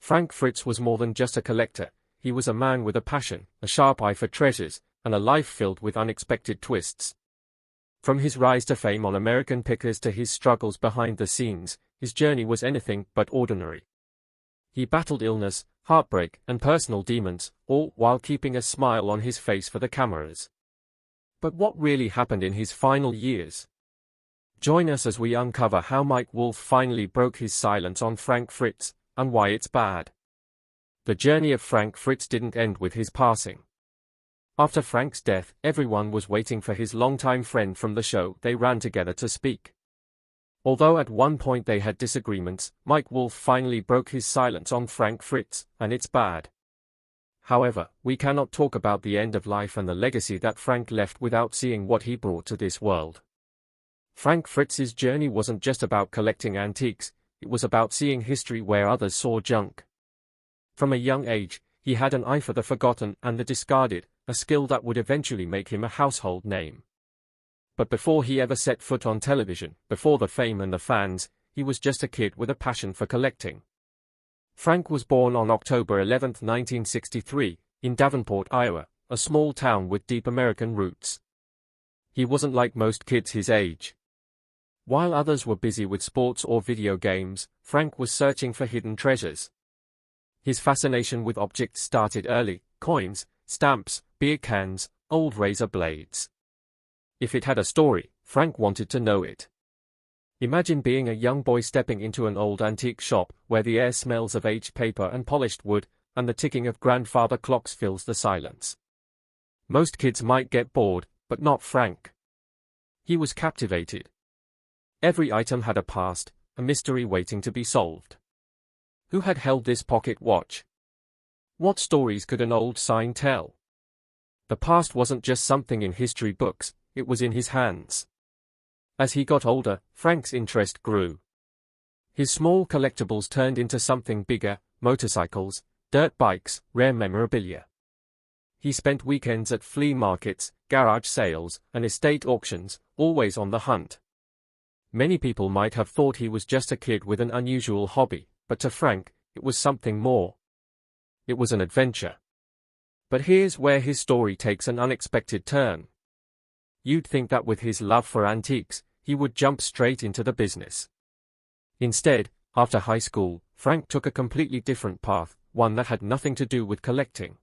Frank Fritz was more than just a collector. He was a man with a passion, a sharp eye for treasures, and a life filled with unexpected twists. From his rise to fame on American Pickers to his struggles behind the scenes, his journey was anything but ordinary. He battled illness, heartbreak, and personal demons, all while keeping a smile on his face for the cameras. But what really happened in his final years? Join us as we uncover how Mike Wolfe finally broke his silence on Frank Fritz, and why it's bad. The journey of Frank Fritz didn't end with his passing. After Frank's death, everyone was waiting for his longtime friend from the show. They ran together to speak. Although at one point they had disagreements, Mike Wolfe finally broke his silence on Frank Fritz, and it's bad. However, we cannot talk about the end of life and the legacy that Frank left without seeing what he brought to this world. Frank Fritz's journey wasn't just about collecting antiques, it was about seeing history where others saw junk. From a young age, he had an eye for the forgotten and the discarded, a skill that would eventually make him a household name. But before he ever set foot on television, before the fame and the fans, he was just a kid with a passion for collecting. Frank was born on October 11, 1963, in Davenport, Iowa, a small town with deep American roots. He wasn't like most kids his age. While others were busy with sports or video games, Frank was searching for hidden treasures. His fascination with objects started early: coins, stamps, beer cans, old razor blades. If it had a story, Frank wanted to know it. Imagine being a young boy stepping into an old antique shop, where the air smells of aged paper and polished wood, and the ticking of grandfather clocks fills the silence. Most kids might get bored, but not Frank. He was captivated. Every item had a past, a mystery waiting to be solved. Who had held this pocket watch? What stories could an old sign tell? The past wasn't just something in history books, it was in his hands. As he got older, Frank's interest grew. His small collectibles turned into something bigger: motorcycles, dirt bikes, rare memorabilia. He spent weekends at flea markets, garage sales, and estate auctions, always on the hunt. Many people might have thought he was just a kid with an unusual hobby, but to Frank, it was something more. It was an adventure. But here's where his story takes an unexpected turn. You'd think that with his love for antiques, he would jump straight into the business. Instead, after high school, Frank took a completely different path, one that had nothing to do with collecting.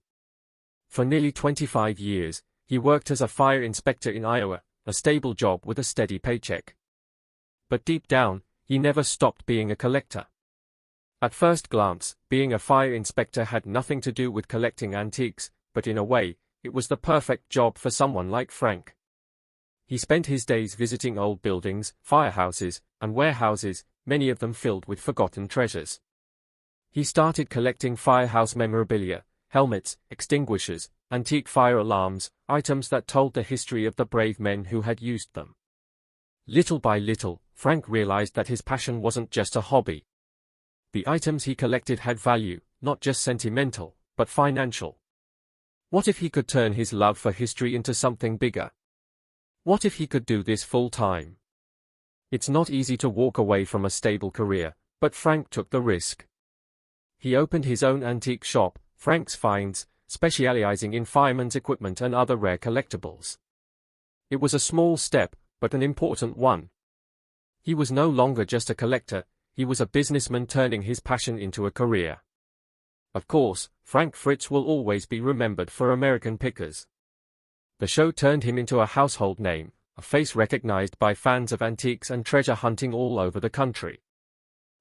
For nearly 25 years, he worked as a fire inspector in Iowa, a stable job with a steady paycheck. But deep down, he never stopped being a collector. At first glance, being a fire inspector had nothing to do with collecting antiques, but in a way, it was the perfect job for someone like Frank. He spent his days visiting old buildings, firehouses, and warehouses, many of them filled with forgotten treasures. He started collecting firehouse memorabilia, helmets, extinguishers, antique fire alarms, items that told the history of the brave men who had used them. Little by little, Frank realized that his passion wasn't just a hobby. The items he collected had value, not just sentimental, but financial. What if he could turn his love for history into something bigger? What if he could do this full-time? It's not easy to walk away from a stable career, but Frank took the risk. He opened his own antique shop, Frank's Finds, specializing in fireman's equipment and other rare collectibles. It was a small step, but an important one. He was no longer just a collector, he was a businessman turning his passion into a career. Of course, Frank Fritz will always be remembered for American Pickers. The show turned him into a household name, a face recognized by fans of antiques and treasure hunting all over the country.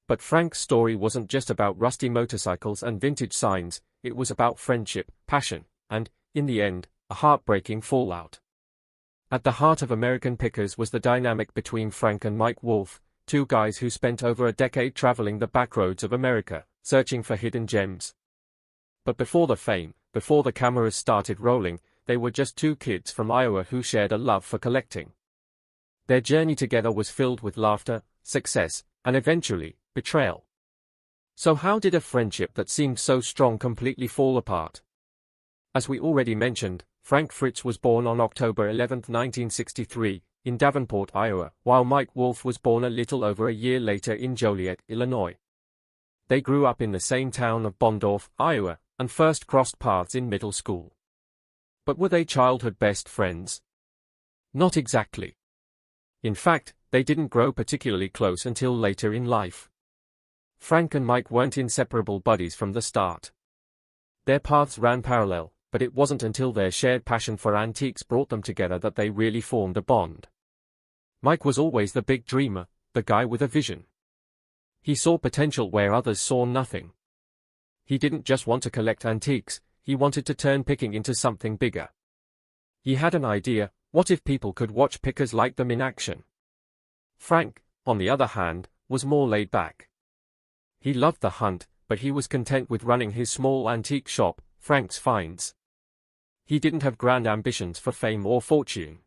But Frank's story wasn't just about rusty motorcycles and vintage signs, it was about friendship, passion, and, in the end, a heartbreaking fallout. At the heart of American Pickers was the dynamic between Frank and Mike Wolfe, two guys who spent over a decade traveling the backroads of America, searching for hidden gems. But before the fame, before the cameras started rolling, they were just two kids from Iowa who shared a love for collecting. Their journey together was filled with laughter, success, and eventually, betrayal. So how did a friendship that seemed so strong completely fall apart? As we already mentioned, Frank Fritz was born on October 11, 1963, in Davenport, Iowa, while Mike Wolfe was born a little over a year later in Joliet, Illinois. They grew up in the same town of Bondorf, Iowa, and first crossed paths in middle school. But were they childhood best friends? Not exactly. In fact, they didn't grow particularly close until later in life. Frank and Mike weren't inseparable buddies from the start. Their paths ran parallel, but it wasn't until their shared passion for antiques brought them together that they really formed a bond. Mike was always the big dreamer, the guy with a vision. He saw potential where others saw nothing. He didn't just want to collect antiques, he wanted to turn picking into something bigger. He had an idea: what if people could watch pickers like them in action? Frank, on the other hand, was more laid back. He loved the hunt, but he was content with running his small antique shop, Frank's Finds. He didn't have grand ambitions for fame or fortune.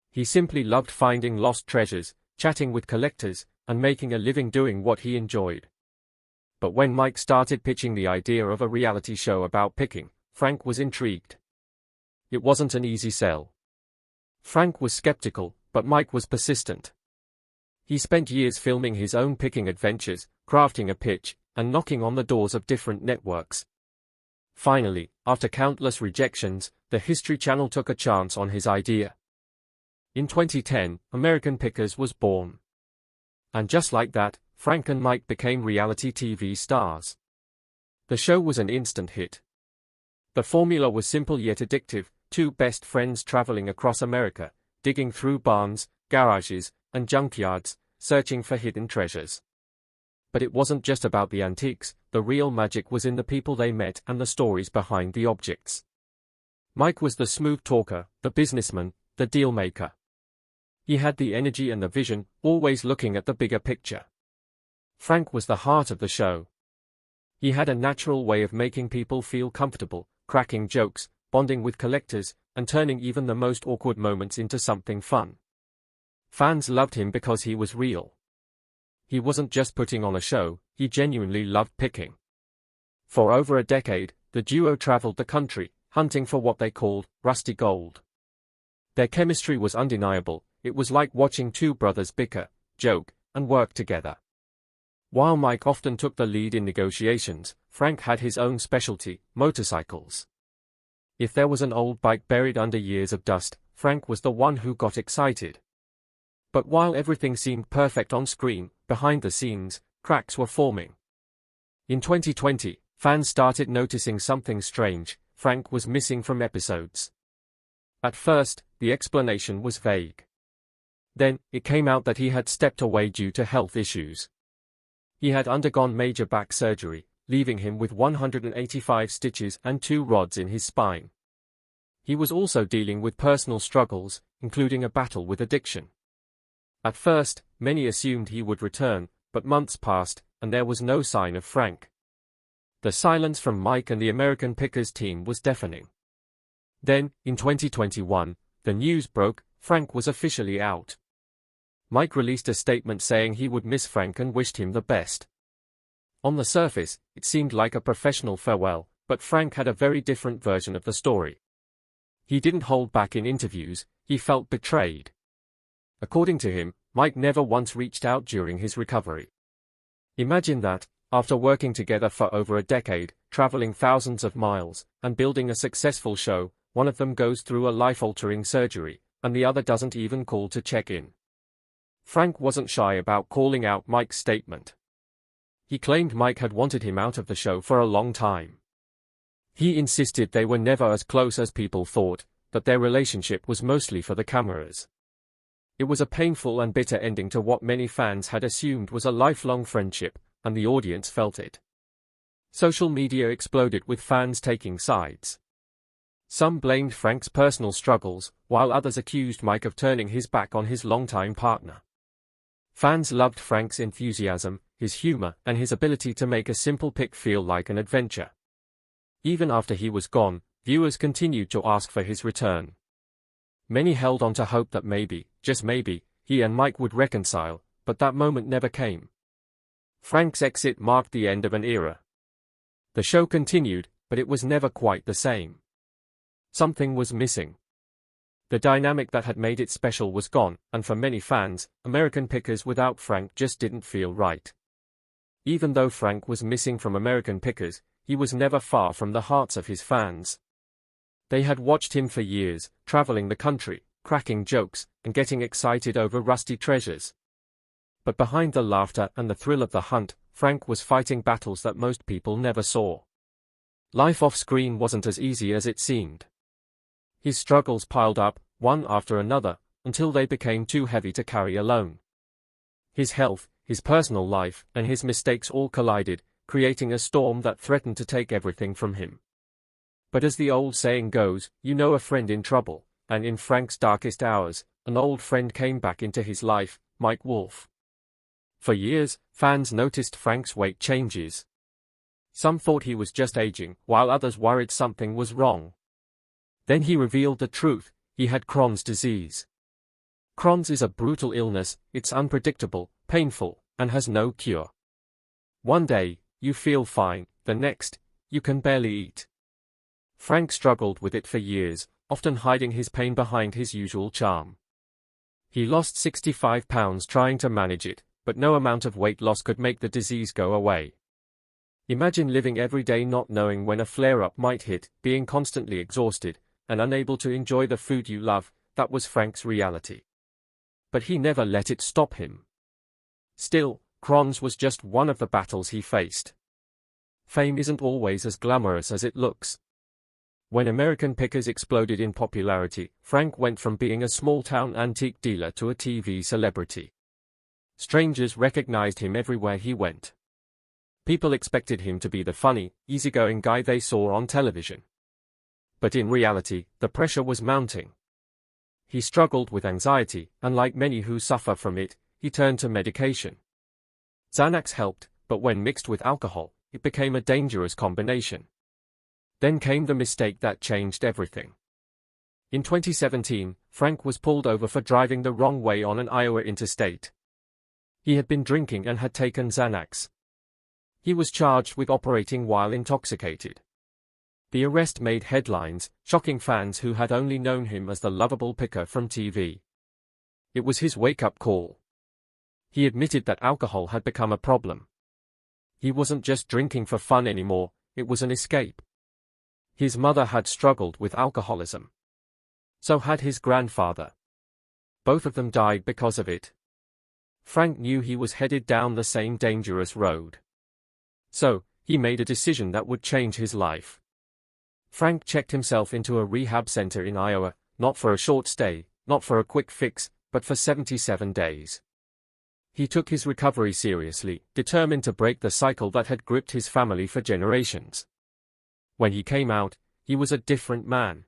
He simply loved finding lost treasures, chatting with collectors, and making a living doing what he enjoyed. But when Mike started pitching the idea of a reality show about picking, Frank was intrigued. It wasn't an easy sell. Frank was skeptical, but Mike was persistent. He spent years filming his own picking adventures, crafting a pitch, and knocking on the doors of different networks. Finally, after countless rejections, the History Channel took a chance on his idea. In 2010, American Pickers was born. And just like that, Frank and Mike became reality TV stars. The show was an instant hit. The formula was simple yet addictive: two best friends traveling across America, digging through barns, garages, and junkyards, searching for hidden treasures. But it wasn't just about the antiques, the real magic was in the people they met and the stories behind the objects. Mike was the smooth talker, the businessman, the deal maker. He had the energy and the vision, always looking at the bigger picture. Frank was the heart of the show. He had a natural way of making people feel comfortable, cracking jokes, bonding with collectors, and turning even the most awkward moments into something fun. Fans loved him because he was real. He wasn't just putting on a show, he genuinely loved picking. For over a decade, the duo traveled the country, hunting for what they called rusty gold. Their chemistry was undeniable. It was like watching two brothers bicker, joke, and work together. While Mike often took the lead in negotiations, Frank had his own specialty: motorcycles. If there was an old bike buried under years of dust, Frank was the one who got excited. But while everything seemed perfect on screen, behind the scenes, cracks were forming. In 2020, fans started noticing something strange: Frank was missing from episodes. At first, the explanation was vague. Then, it came out that he had stepped away due to health issues. He had undergone major back surgery, leaving him with 185 stitches and 2 rods in his spine. He was also dealing with personal struggles, including a battle with addiction. At first, many assumed he would return, but months passed, and there was no sign of Frank. The silence from Mike and the American Pickers team was deafening. Then, in 2021, the news broke: Frank was officially out. Mike released a statement saying he would miss Frank and wished him the best. On the surface, it seemed like a professional farewell, but Frank had a very different version of the story. He didn't hold back in interviews, he felt betrayed. According to him, Mike never once reached out during his recovery. Imagine that, after working together for over a decade, traveling thousands of miles, and building a successful show, one of them goes through a life-altering surgery, and the other doesn't even call to check in. Frank wasn't shy about calling out Mike's statement. He claimed Mike had wanted him out of the show for a long time. He insisted they were never as close as people thought, that their relationship was mostly for the cameras. It was a painful and bitter ending to what many fans had assumed was a lifelong friendship, and the audience felt it. Social media exploded with fans taking sides. Some blamed Frank's personal struggles, while others accused Mike of turning his back on his longtime partner. Fans loved Frank's enthusiasm, his humor, and his ability to make a simple pick feel like an adventure. Even after he was gone, viewers continued to ask for his return. Many held on to hope that maybe, just maybe, he and Mike would reconcile, but that moment never came. Frank's exit marked the end of an era. The show continued, but it was never quite the same. Something was missing. The dynamic that had made it special was gone, and for many fans, American Pickers without Frank just didn't feel right. Even though Frank was missing from American Pickers, he was never far from the hearts of his fans. They had watched him for years, traveling the country, cracking jokes, and getting excited over rusty treasures. But behind the laughter and the thrill of the hunt, Frank was fighting battles that most people never saw. Life off-screen wasn't as easy as it seemed. His struggles piled up, one after another, until they became too heavy to carry alone. His health, his personal life, and his mistakes all collided, creating a storm that threatened to take everything from him. But as the old saying goes, you know a friend in trouble, and in Frank's darkest hours, an old friend came back into his life, Mike Wolfe. For years, fans noticed Frank's weight changes. Some thought he was just aging, while others worried something was wrong. Then he revealed the truth: he had Crohn's disease. Crohn's is a brutal illness, it's unpredictable, painful, and has no cure. One day, you feel fine, the next, you can barely eat. Frank struggled with it for years, often hiding his pain behind his usual charm. He lost 65 pounds trying to manage it, but no amount of weight loss could make the disease go away. Imagine living every day not knowing when a flare-up might hit, being constantly exhausted, and unable to enjoy the food you love. That was Frank's reality. But he never let it stop him. Still, Crohn's was just one of the battles he faced. Fame isn't always as glamorous as it looks. When American Pickers exploded in popularity, Frank went from being a small-town antique dealer to a TV celebrity. Strangers recognized him everywhere he went. People expected him to be the funny, easygoing guy they saw on television. But in reality, the pressure was mounting. He struggled with anxiety, and like many who suffer from it, he turned to medication. Xanax helped, but when mixed with alcohol, it became a dangerous combination. Then came the mistake that changed everything. In 2017, Frank was pulled over for driving the wrong way on an Iowa interstate. He had been drinking and had taken Xanax. He was charged with operating while intoxicated. The arrest made headlines, shocking fans who had only known him as the lovable picker from TV. It was his wake-up call. He admitted that alcohol had become a problem. He wasn't just drinking for fun anymore, it was an escape. His mother had struggled with alcoholism. So had his grandfather. Both of them died because of it. Frank knew he was headed down the same dangerous road. So, he made a decision that would change his life. Frank checked himself into a rehab center in Iowa, not for a short stay, not for a quick fix, but for 77 days. He took his recovery seriously, determined to break the cycle that had gripped his family for generations. When he came out, he was a different man.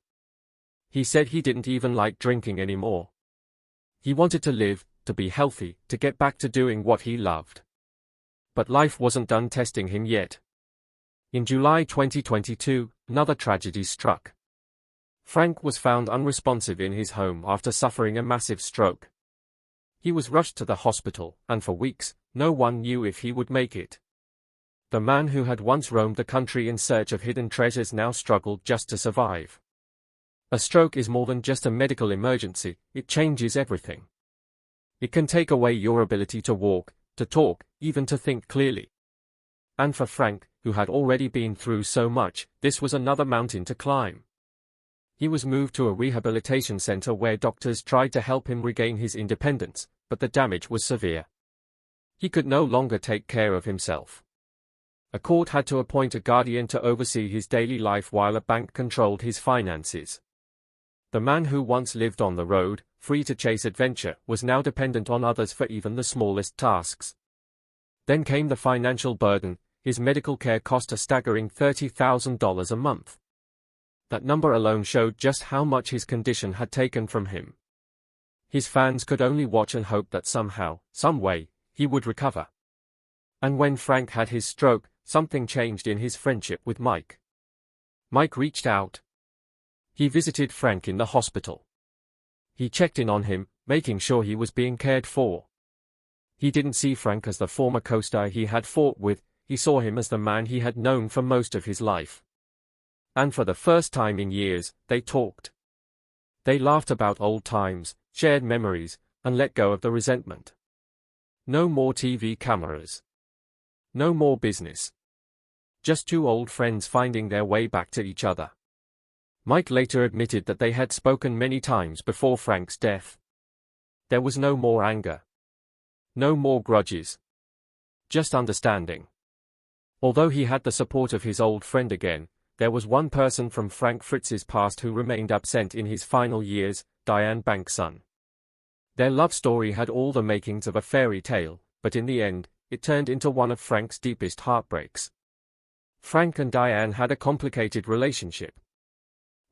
He said he didn't even like drinking anymore. He wanted to live, to be healthy, to get back to doing what he loved. But life wasn't done testing him yet. In July 2022, another tragedy struck. Frank was found unresponsive in his home after suffering a massive stroke. He was rushed to the hospital, and for weeks, no one knew if he would make it. The man who had once roamed the country in search of hidden treasures now struggled just to survive. A stroke is more than just a medical emergency, it changes everything. It can take away your ability to walk, to talk, even to think clearly. And for Frank, who had already been through so much, this was another mountain to climb. He was moved to a rehabilitation center where doctors tried to help him regain his independence, but the damage was severe. He could no longer take care of himself. A court had to appoint a guardian to oversee his daily life while a bank controlled his finances. The man who once lived on the road, free to chase adventure, was now dependent on others for even the smallest tasks. Then came the financial burden. His medical care cost a staggering $30,000 a month. That number alone showed just how much his condition had taken from him. His fans could only watch and hope that somehow, some way, he would recover. And when Frank had his stroke, something changed in his friendship with Mike. Mike reached out. He visited Frank in the hospital. He checked in on him, making sure he was being cared for. He didn't see Frank as the former co-star he had fought with, he saw him as the man he had known for most of his life. And for the first time in years, they talked. They laughed about old times, shared memories, and let go of the resentment. No more TV cameras. No more business. Just two old friends finding their way back to each other. Mike later admitted that they had spoken many times before Frank's death. There was no more anger. No more grudges. Just understanding. Although he had the support of his old friend again, there was one person from Frank Fritz's past who remained absent in his final years, Diane Banks' son. Their love story had all the makings of a fairy tale, but in the end, it turned into one of Frank's deepest heartbreaks. Frank and Diane had a complicated relationship.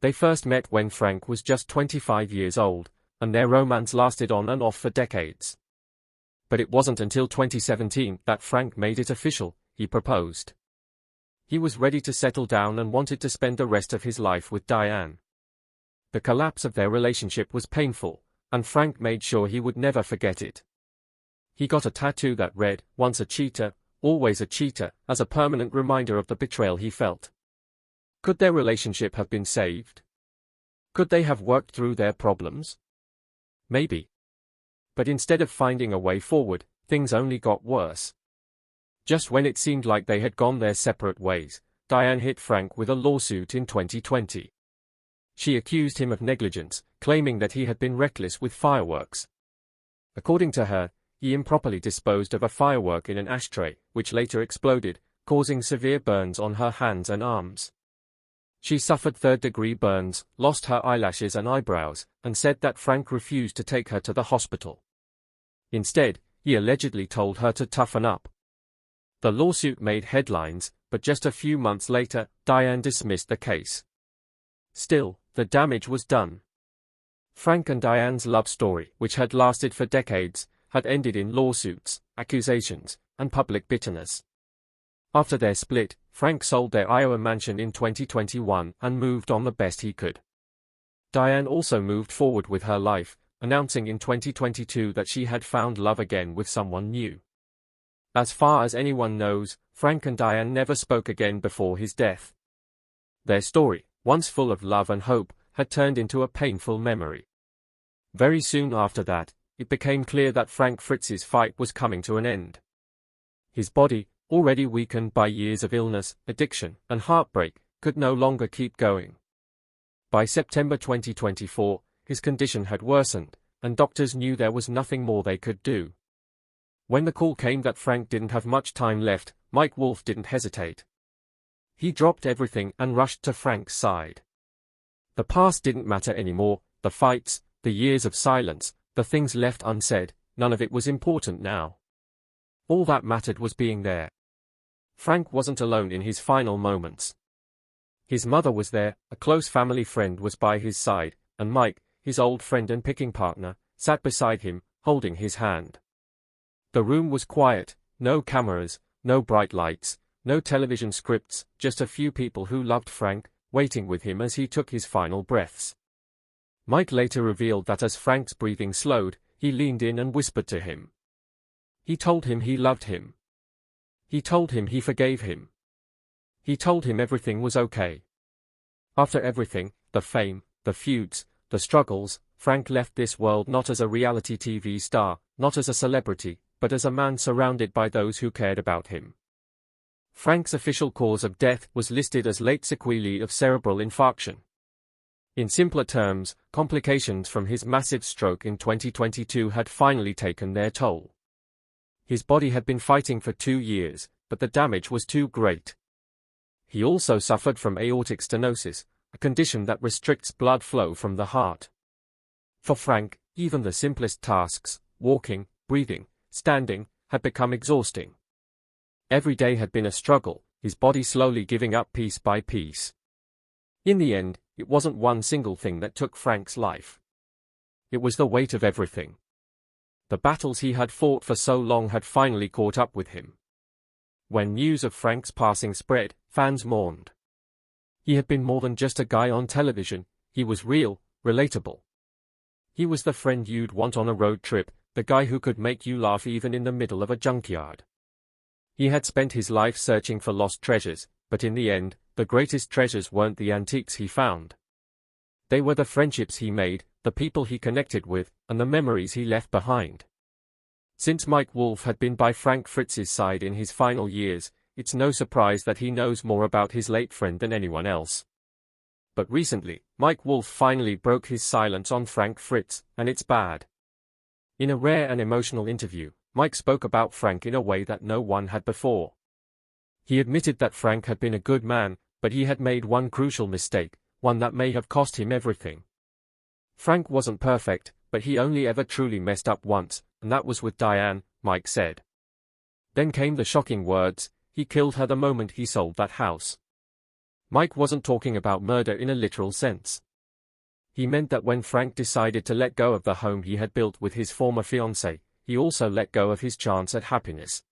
They first met when Frank was just 25 years old, and their romance lasted on and off for decades. But it wasn't until 2017 that Frank made it official. He proposed. He was ready to settle down and wanted to spend the rest of his life with Diane. The collapse of their relationship was painful, and Frank made sure he would never forget it. He got a tattoo that read, "Once a cheater, always a cheater," as a permanent reminder of the betrayal he felt. Could their relationship have been saved? Could they have worked through their problems? Maybe. But instead of finding a way forward, things only got worse. Just when it seemed like they had gone their separate ways, Diane hit Frank with a lawsuit in 2020. She accused him of negligence, claiming that he had been reckless with fireworks. According to her, he improperly disposed of a firework in an ashtray, which later exploded, causing severe burns on her hands and arms. She suffered third-degree burns, lost her eyelashes and eyebrows, and said that Frank refused to take her to the hospital. Instead, he allegedly told her to toughen up. The lawsuit made headlines, but just a few months later, Diane dismissed the case. Still, the damage was done. Frank and Diane's love story, which had lasted for decades, had ended in lawsuits, accusations, and public bitterness. After their split, Frank sold their Iowa mansion in 2021 and moved on the best he could. Diane also moved forward with her life, announcing in 2022 that she had found love again with someone new. As far as anyone knows, Frank and Diane never spoke again before his death. Their story, once full of love and hope, had turned into a painful memory. Very soon after that, it became clear that Frank Fritz's fight was coming to an end. His body, already weakened by years of illness, addiction, and heartbreak, could no longer keep going. By September 2024, his condition had worsened, and doctors knew there was nothing more they could do. When the call came that Frank didn't have much time left, Mike Wolfe didn't hesitate. He dropped everything and rushed to Frank's side. The past didn't matter anymore, the fights, the years of silence, the things left unsaid, none of it was important now. All that mattered was being there. Frank wasn't alone in his final moments. His mother was there, a close family friend was by his side, and Mike, his old friend and picking partner, sat beside him, holding his hand. The room was quiet, no cameras, no bright lights, no television scripts, just a few people who loved Frank, waiting with him as he took his final breaths. Mike later revealed that as Frank's breathing slowed, he leaned in and whispered to him. He told him he loved him. He told him he forgave him. He told him everything was okay. After everything, the fame, the feuds, the struggles, Frank left this world not as a reality TV star, not as a celebrity, but as a man surrounded by those who cared about him. Frank's official cause of death was listed as late sequelae of cerebral infarction. In simpler terms, complications from his massive stroke in 2022 had finally taken their toll. His body had been fighting for 2 years, but the damage was too great. He also suffered from aortic stenosis, a condition that restricts blood flow from the heart. For Frank, even the simplest tasks, walking, breathing, standing, had become exhausting. Every day had been a struggle, his body slowly giving up piece by piece. In the end, it wasn't one single thing that took Frank's life. It was the weight of everything. The battles he had fought for so long had finally caught up with him. When news of Frank's passing spread, fans mourned. He had been more than just a guy on television, he was real, relatable. He was the friend you'd want on a road trip, the guy who could make you laugh even in the middle of a junkyard. He had spent his life searching for lost treasures, but in the end, the greatest treasures weren't the antiques he found. They were the friendships he made, the people he connected with, and the memories he left behind. Since Mike Wolfe had been by Frank Fritz's side in his final years, it's no surprise that he knows more about his late friend than anyone else. But recently, Mike Wolfe finally broke his silence on Frank Fritz, and it's bad. In a rare and emotional interview, Mike spoke about Frank in a way that no one had before. He admitted that Frank had been a good man, but he had made one crucial mistake, one that may have cost him everything. Frank wasn't perfect, but he only ever truly messed up once, and that was with Diane, Mike said. Then came the shocking words, he killed her the moment he sold that house. Mike wasn't talking about murder in a literal sense. He meant that when Frank decided to let go of the home he had built with his former fiancée, he also let go of his chance at happiness.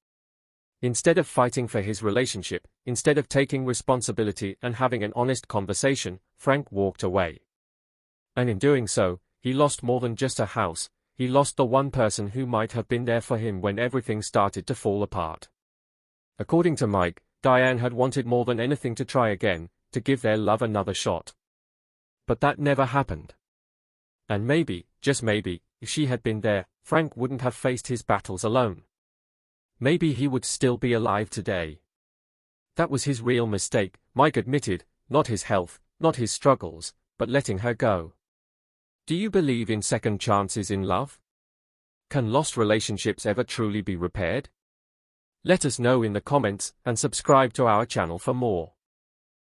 Instead of fighting for his relationship, instead of taking responsibility and having an honest conversation, Frank walked away. And in doing so, he lost more than just a house, he lost the one person who might have been there for him when everything started to fall apart. According to Mike, Diane had wanted more than anything to try again, to give their love another shot. But that never happened. And maybe, just maybe, if she had been there, Frank wouldn't have faced his battles alone. Maybe he would still be alive today. That was his real mistake, Mike admitted, not his health, not his struggles, but letting her go. Do you believe in second chances in love? Can lost relationships ever truly be repaired? Let us know in the comments and subscribe to our channel for more.